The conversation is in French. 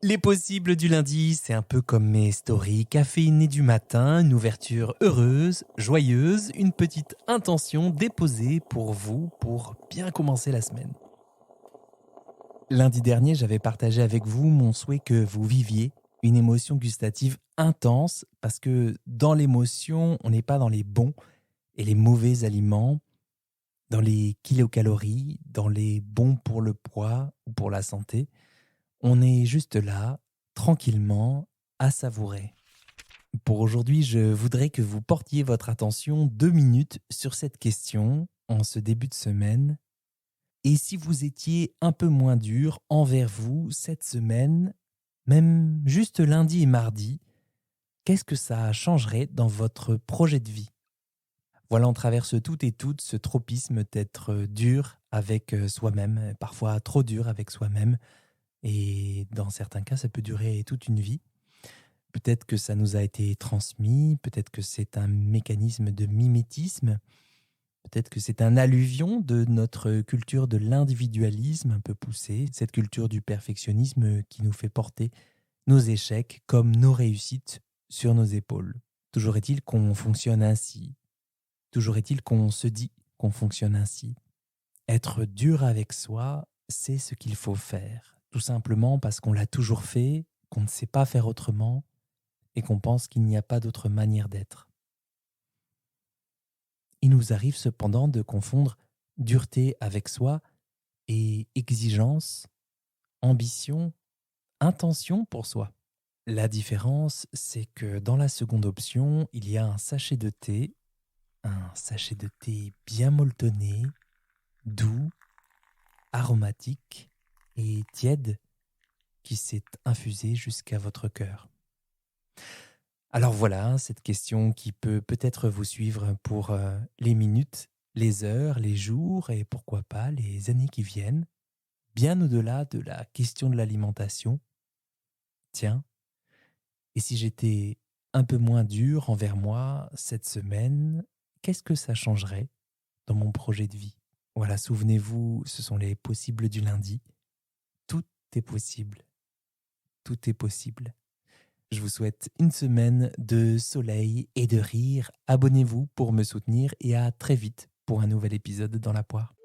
Les possibles du lundi, c'est un peu comme mes stories caféinées du matin, une ouverture heureuse, joyeuse, une petite intention déposée pour vous pour bien commencer la semaine. Lundi dernier, j'avais partagé avec vous mon souhait que vous viviez une émotion gustative intense parce que dans l'émotion, on n'est pas dans les bons et les mauvais aliments, dans les kilocalories, dans les bons pour le poids ou pour la santé. On est juste là, tranquillement, à savourer. Pour aujourd'hui, je voudrais que vous portiez votre attention 2 minutes sur cette question en ce début de semaine. Et si vous étiez un peu moins dur envers vous cette semaine, même juste lundi et mardi, qu'est-ce que ça changerait dans votre projet de vie ? Voilà, on traverse toutes et toutes ce tropisme d'être dur avec soi-même, parfois trop dur avec soi-même. Et dans certains cas, ça peut durer toute une vie. Peut-être que ça nous a été transmis, peut-être que c'est un mécanisme de mimétisme, peut-être que c'est un alluvion de notre culture de l'individualisme un peu poussée, cette culture du perfectionnisme qui nous fait porter nos échecs comme nos réussites sur nos épaules. Toujours est-il qu'on fonctionne ainsi. Toujours est-il qu'on se dit qu'on fonctionne ainsi. Être dur avec soi, c'est ce qu'il faut faire. Tout simplement parce qu'on l'a toujours fait, qu'on ne sait pas faire autrement et qu'on pense qu'il n'y a pas d'autre manière d'être. Il nous arrive cependant de confondre dureté avec soi et exigence, ambition, intention pour soi. La différence, c'est que dans la seconde option, il y a un sachet de thé bien molletonné, doux, aromatique et tiède qui s'est infusé jusqu'à votre cœur. Alors voilà, cette question qui peut peut-être vous suivre pour les minutes, les heures, les jours et pourquoi pas les années qui viennent, bien au-delà de la question de l'alimentation. Tiens, et si j'étais un peu moins dur envers moi cette semaine, qu'est-ce que ça changerait dans mon projet de vie ? Voilà, souvenez-vous, ce sont les possibles du lundi. Tout est possible. Tout est possible. Je vous souhaite une semaine de soleil et de rire. Abonnez-vous pour me soutenir et à très vite pour un nouvel épisode dans la poire.